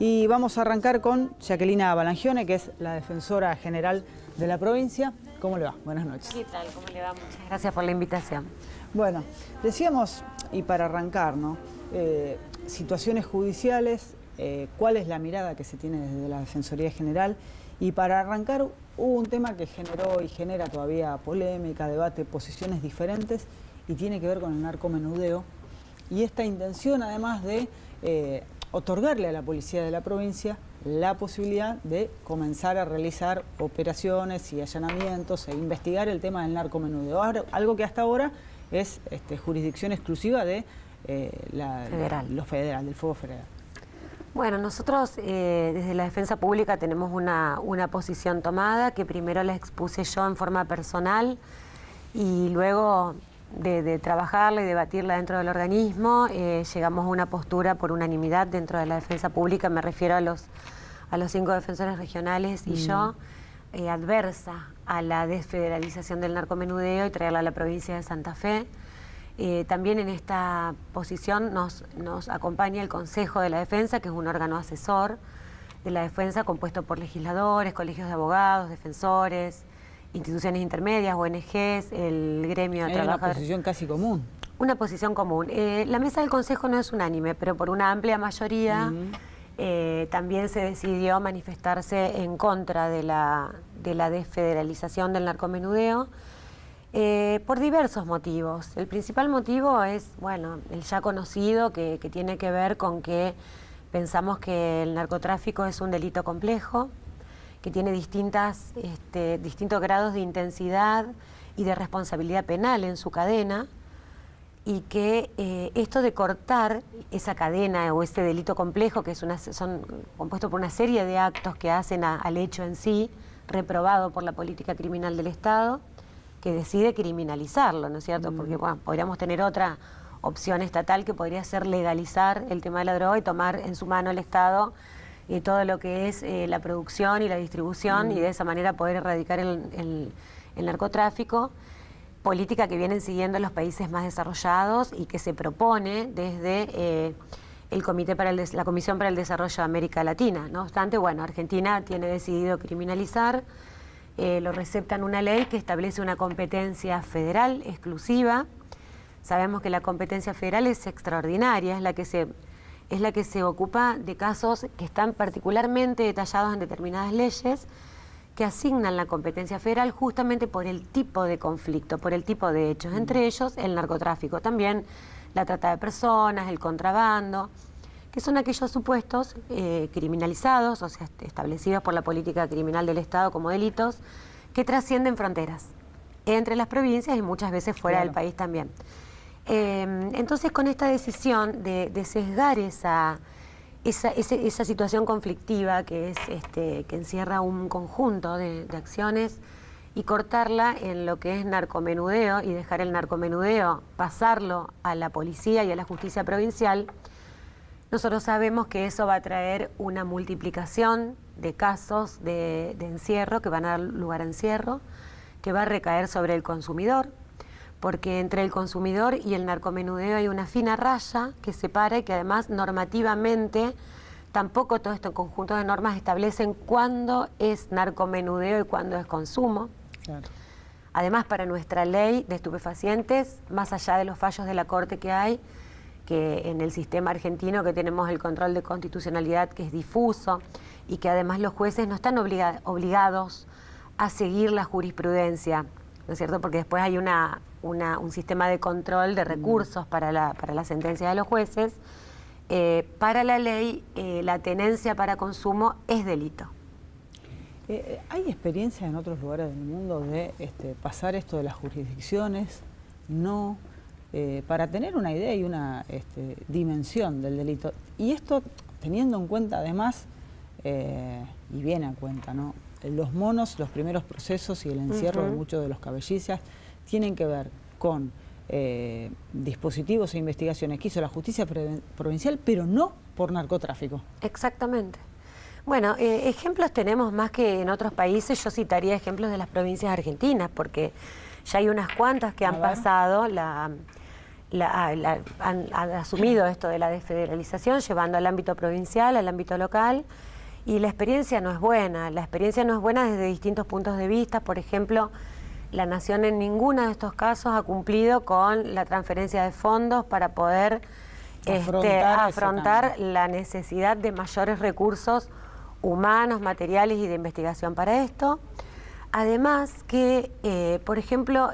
Y vamos a arrancar con Jacquelina Balangione, que es la defensora general de la provincia. ¿Cómo le va? Buenas noches. ¿Qué tal? ¿Cómo le va? Muchas gracias por la invitación. Bueno, decíamos, y para arrancar, ¿no? Situaciones judiciales, cuál es la mirada que se tiene desde la Defensoría General. Y para arrancar, hubo un tema que generó y genera todavía polémica, debate, posiciones diferentes, y tiene que ver con el narcomenudeo. Y esta intención, además de otorgarle a la policía de la provincia la posibilidad de comenzar a realizar operaciones y allanamientos e investigar el tema del narcomenudeo. Algo que hasta ahora es jurisdicción exclusiva de lo federal, del Fuego Federal. Bueno, nosotros desde la Defensa Pública tenemos una posición tomada que primero la expuse yo en forma personal y luego de trabajarla y debatirla dentro del organismo, llegamos a una postura por unanimidad dentro de la Defensa Pública, me refiero a los 5 defensores regionales y yo, adversa a la desfederalización del narcomenudeo y traerla a la provincia de Santa Fe. También en esta posición nos acompaña el Consejo de la Defensa, que es un órgano asesor de la defensa compuesto por legisladores, colegios de abogados, defensores, instituciones intermedias, ONGs, el gremio de trabajadores. Una posición casi común. Una posición común. La mesa del Consejo no es unánime, pero por una amplia mayoría también se decidió manifestarse en contra de la desfederalización del narcomenudeo por diversos motivos. El principal motivo es, bueno, el ya conocido que tiene que ver con que pensamos que el narcotráfico es un delito complejo, que tiene distintos grados de intensidad y de responsabilidad penal en su cadena, y que esto de cortar esa cadena o este delito complejo, que son compuestos por una serie de actos que hacen al hecho en sí, reprobado por la política criminal del Estado, que decide criminalizarlo, ¿no es cierto? Porque bueno, podríamos tener otra opción estatal que podría ser legalizar el tema de la droga y tomar en su mano el Estado todo lo que es la producción y la distribución y de esa manera poder erradicar el narcotráfico, política que vienen siguiendo los países más desarrollados y que se propone desde la Comisión para el Desarrollo de América Latina. No obstante, bueno, Argentina tiene decidido criminalizar, lo recepta en una ley que establece una competencia federal exclusiva. Sabemos que la competencia federal es extraordinaria, es la que se ocupa de casos que están particularmente detallados en determinadas leyes que asignan la competencia federal justamente por el tipo de conflicto, por el tipo de hechos, entre ellos el narcotráfico, también la trata de personas, el contrabando, que son aquellos supuestos criminalizados, o sea, establecidos por la política criminal del Estado como delitos, que trascienden fronteras, entre las provincias y muchas veces fuera del país también. Entonces, con esta decisión de sesgar esa situación conflictiva que encierra un conjunto de acciones y cortarla en lo que es narcomenudeo y dejar el narcomenudeo, pasarlo a la policía y a la justicia provincial, nosotros sabemos que eso va a traer una multiplicación de casos de encierro, que van a dar lugar a encierro, que va a recaer sobre el consumidor, porque entre el consumidor y el narcomenudeo hay una fina raya que separa y que además normativamente tampoco todo este conjunto de normas establecen cuándo es narcomenudeo y cuándo es consumo. Claro. Además, para nuestra ley de estupefacientes, más allá de los fallos de la Corte que hay, que en el sistema argentino que tenemos el control de constitucionalidad que es difuso y que además los jueces no están obligados a seguir la jurisprudencia, ¿no es cierto? Porque después hay un sistema de control de recursos para la sentencia de los jueces. Para la ley, la tenencia para consumo es delito. ¿Hay experiencias en otros lugares del mundo de pasar esto de las jurisdicciones? No. Para tener una idea y una dimensión del delito. Y esto teniendo en cuenta además, y viene a cuenta, ¿no? Los monos, los primeros procesos y el encierro de muchos de los cabecillas tienen que ver con dispositivos e investigaciones que hizo la justicia provincial, pero no por narcotráfico. Exactamente. Bueno, ejemplos tenemos más que en otros países. Yo citaría ejemplos de las provincias argentinas, porque ya hay unas cuantas que han pasado han asumido esto de la desfederalización, llevando al ámbito provincial, al ámbito local, y la experiencia no es buena. La experiencia no es buena desde distintos puntos de vista. Por ejemplo, la Nación en ninguno de estos casos ha cumplido con la transferencia de fondos para poder afrontar la necesidad de mayores recursos humanos, materiales y de investigación para esto. Además que, por ejemplo,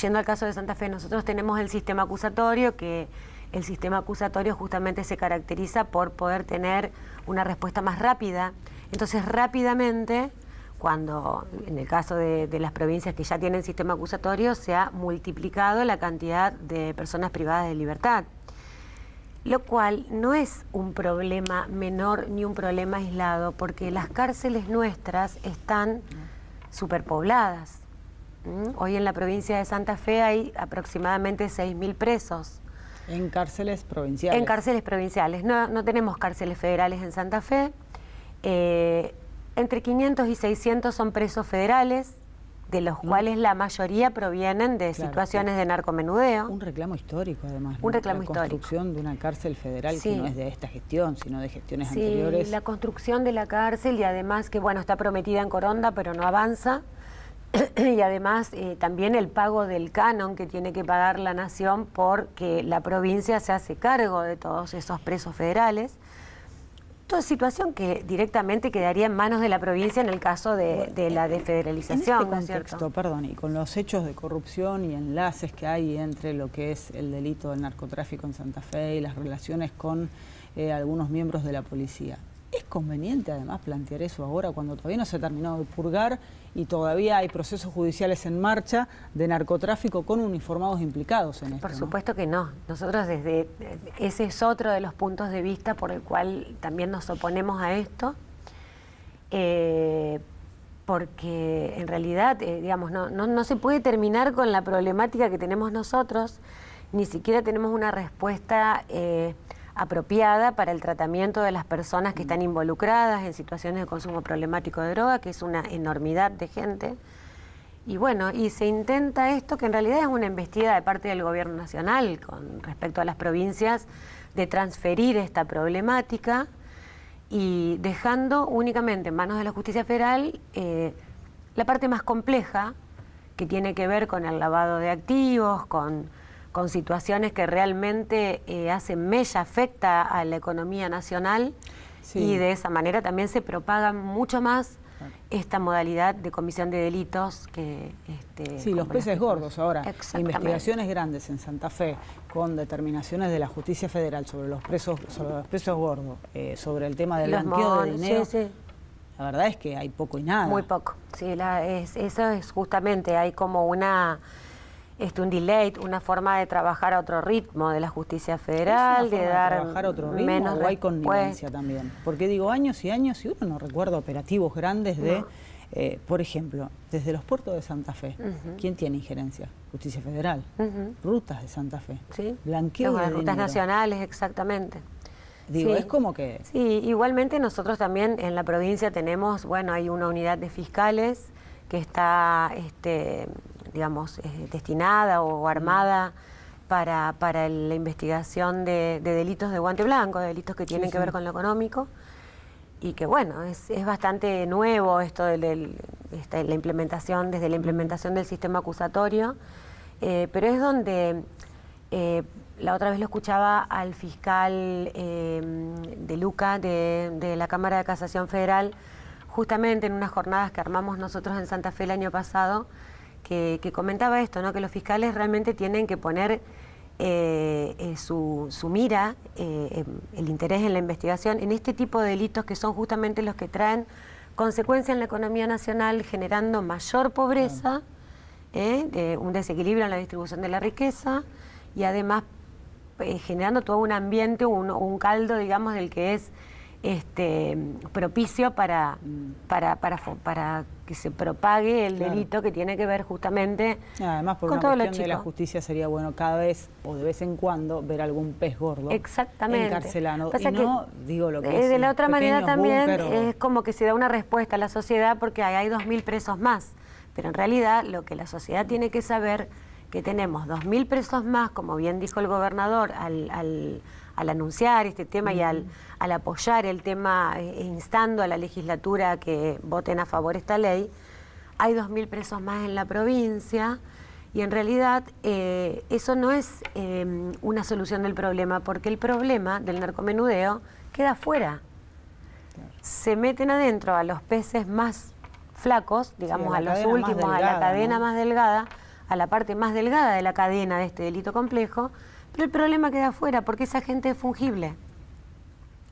yendo al caso de Santa Fe, nosotros tenemos el sistema acusatorio, que el sistema acusatorio justamente se caracteriza por poder tener una respuesta más rápida. Entonces, rápidamente, cuando en el caso de las provincias que ya tienen sistema acusatorio, se ha multiplicado la cantidad de personas privadas de libertad, lo cual no es un problema menor ni un problema aislado, porque las cárceles nuestras están superpobladas. Hoy en la provincia de Santa Fe hay aproximadamente 6.000 presos. En cárceles provinciales. En cárceles provinciales. No tenemos cárceles federales en Santa Fe. Entre 500 y 600 son presos federales, de los cuales la mayoría provienen de situaciones de narcomenudeo. Un reclamo histórico, además. Un reclamo histórico. La construcción de una cárcel federal que no es de esta gestión, sino de gestiones anteriores. La construcción de la cárcel, y además que, bueno, está prometida en Coronda, pero no avanza. Y además también el pago del canon que tiene que pagar la Nación, porque la provincia se hace cargo de todos esos presos federales. Toda situación que directamente quedaría en manos de la provincia en el caso de la desfederalización. En este contexto, perdón, y con los hechos de corrupción y enlaces que hay entre lo que es el delito del narcotráfico en Santa Fe y las relaciones con algunos miembros de la policía, ¿es conveniente además plantear eso ahora cuando todavía no se ha terminado de purgar y todavía hay procesos judiciales en marcha de narcotráfico con uniformados implicados en esto? Por supuesto que no. Nosotros ese es otro de los puntos de vista por el cual también nos oponemos a esto, porque en realidad, digamos, no se puede terminar con la problemática que tenemos nosotros, ni siquiera tenemos una respuesta apropiada para el tratamiento de las personas que están involucradas en situaciones de consumo problemático de droga, que es una enormidad de gente. Y bueno, y se intenta esto, que en realidad es una embestida de parte del gobierno nacional con respecto a las provincias, de transferir esta problemática y dejando únicamente en manos de la justicia federal la parte más compleja, que tiene que ver con el lavado de activos, con situaciones que realmente hacen mella, afecta a la economía nacional, y de esa manera también se propaga mucho más esta modalidad de comisión de delitos que... los peces gordos ahora. Investigaciones grandes en Santa Fe con determinaciones de la justicia federal sobre los peces gordos, sobre el tema del blanqueo de dinero. La verdad es que hay poco y nada. Muy poco. Sí, eso es justamente, hay como un delay, una forma de trabajar a otro ritmo de la justicia federal, de dar trabajar a otro ritmo, menos o hay connivencia también. Porque digo, años y años, y uno no recuerda operativos grandes de, por ejemplo, desde los puertos de Santa Fe, ¿quién tiene injerencia? Justicia federal. Rutas de Santa Fe. Blanqueo de dinero. Rutas nacionales, exactamente. Digo, es como que... Sí, igualmente nosotros también en la provincia tenemos, bueno, hay una unidad de fiscales que está, digamos, destinada o armada para la investigación de delitos de guante blanco, de delitos que tienen que ver con lo económico, y que bueno, es bastante nuevo esto de la implementación, desde la implementación del sistema acusatorio, pero es donde, la otra vez lo escuchaba al fiscal de Luca, de la Cámara de Casación Federal, justamente en unas jornadas que armamos nosotros en Santa Fe el año pasado, que comentaba esto, ¿no? Que los fiscales realmente tienen que poner su mira, el interés en la investigación, en este tipo de delitos que son justamente los que traen consecuencias en la economía nacional, generando mayor pobreza, un desequilibrio en la distribución de la riqueza, y además generando todo un ambiente, un caldo, digamos, del que es propicio para que se propague el delito, que tiene que ver justamente además por con una todo lo cuestión de la justicia sería bueno cada vez o de vez en cuando ver algún pez gordo encarcelado. Y no digo lo que es de la otra manera también búnker, es como que se da una respuesta a la sociedad porque hay 2.000 presos más, pero en realidad lo que la sociedad tiene que saber que tenemos 2.000 presos más, como bien dijo el gobernador, al anunciar este tema y al apoyar el tema, instando a la legislatura a que voten a favor esta ley, hay 2.000 presos más en la provincia. Y en realidad eso no es una solución del problema, porque el problema del narcomenudeo queda afuera. Claro. Se meten adentro a los peces más flacos, digamos, a los últimos, delgada, a la cadena, ¿no?, más delgada, a la parte más delgada de la cadena de este delito complejo, pero el problema queda afuera porque esa gente es fungible.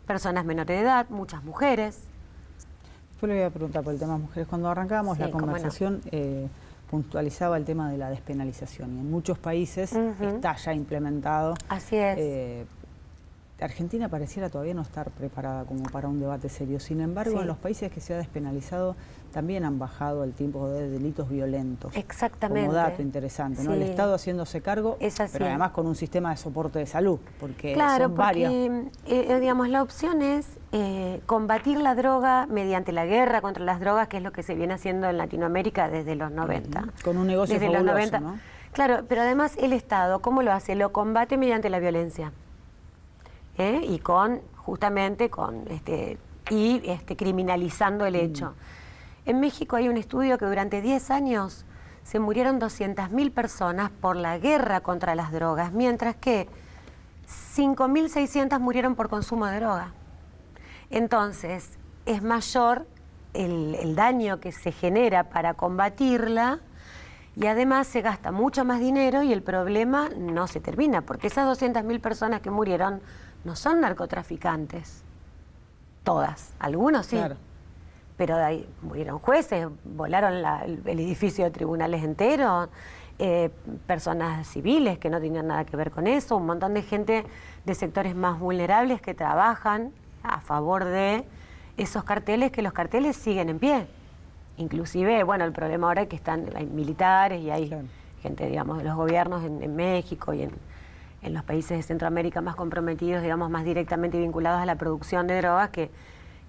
Personas menores de edad, muchas mujeres. Yo le voy a preguntar por el tema de mujeres. Cuando arrancábamos la conversación, puntualizaba el tema de la despenalización, y en muchos países está ya implementado. Así es. Argentina pareciera todavía no estar preparada como para un debate serio. Sin embargo, en los países que se ha despenalizado también han bajado el tiempo de delitos violentos. Exactamente. Como dato interesante, ¿no? El Estado haciéndose cargo, pero además con un sistema de soporte de salud, porque son varias. Digamos, la opción es combatir la droga mediante la guerra contra las drogas, que es lo que se viene haciendo en Latinoamérica desde los 90. Con un negocio desde fabuloso, los 90, ¿no? Claro, pero además el Estado, ¿cómo lo hace? Lo combate mediante la violencia. Y justamente criminalizando el hecho. En México hay un estudio que durante 10 años se murieron 200.000 personas por la guerra contra las drogas, mientras que 5.600 murieron por consumo de droga. Entonces, es mayor el daño que se genera para combatirla, y además se gasta mucho más dinero y el problema no se termina, porque esas 200.000 personas que murieron no son narcotraficantes, todas, algunos sí, claro, pero de ahí murieron jueces, volaron el edificio de tribunales entero, personas civiles que no tenían nada que ver con eso, un montón de gente de sectores más vulnerables que trabajan a favor de esos carteles, que los carteles siguen en pie. Inclusive, bueno, el problema ahora es que hay militares y hay gente, digamos, de los gobiernos en México y en los países de Centroamérica más comprometidos, digamos, más directamente vinculados a la producción de drogas, que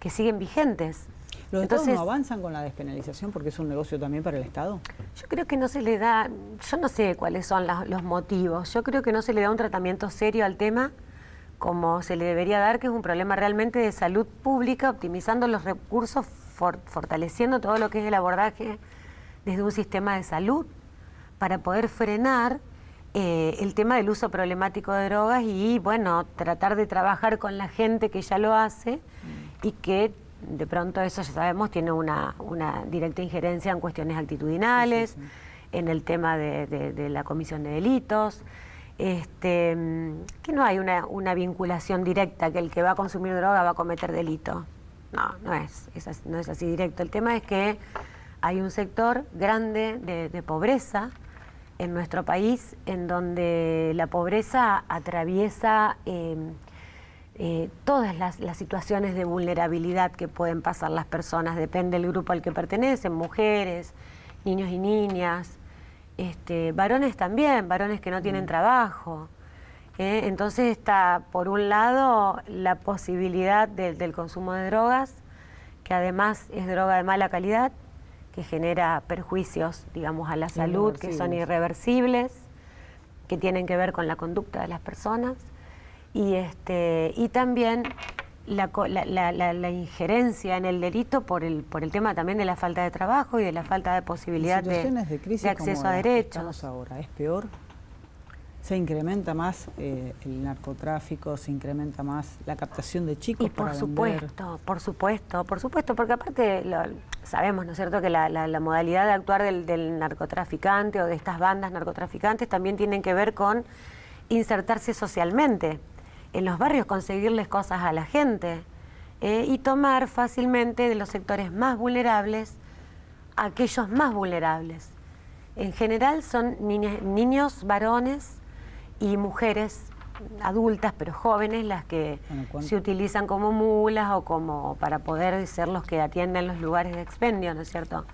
siguen vigentes. ¿Los Estados no avanzan con la despenalización porque es un negocio también para el Estado? Yo creo que no se le da, yo no sé cuáles son los motivos, yo creo que no se le da un tratamiento serio al tema como se le debería dar, que es un problema realmente de salud pública, optimizando los recursos, fortaleciendo todo lo que es el abordaje desde un sistema de salud para poder frenar el tema del uso problemático de drogas y, bueno, tratar de trabajar con la gente que ya lo hace y que de pronto eso ya sabemos tiene una directa injerencia en cuestiones actitudinales, en el tema de la comisión de delitos, que no hay una vinculación directa, que el que va a consumir droga va a cometer delito. No es así directo. El tema es que hay un sector grande de pobreza en nuestro país, en donde la pobreza atraviesa todas las situaciones de vulnerabilidad que pueden pasar las personas, depende del grupo al que pertenecen, mujeres, niños y niñas, varones también, varones que no tienen trabajo. Entonces está, por un lado, la posibilidad del consumo de drogas, que además es droga de mala calidad, que genera perjuicios, digamos, a la salud, que son irreversibles, que tienen que ver con la conducta de las personas, y también la injerencia en el delito por el tema también de la falta de trabajo y de la falta de posibilidad de acceso a derechos. Estamos ahora, ¿es peor? ¿Se incrementa más el narcotráfico, se incrementa más la captación de chicos para vender? Por supuesto, porque aparte sabemos, ¿no es cierto?, que la modalidad de actuar del narcotraficante o de estas bandas narcotraficantes también tienen que ver con insertarse socialmente, en los barrios conseguirles cosas a la gente y tomar fácilmente de los sectores más vulnerables a aquellos más vulnerables. En general son niños, varones y mujeres adultas, pero jóvenes, las que se utilizan como mulas o como para poder ser los que atienden los lugares de expendio, ¿no es cierto?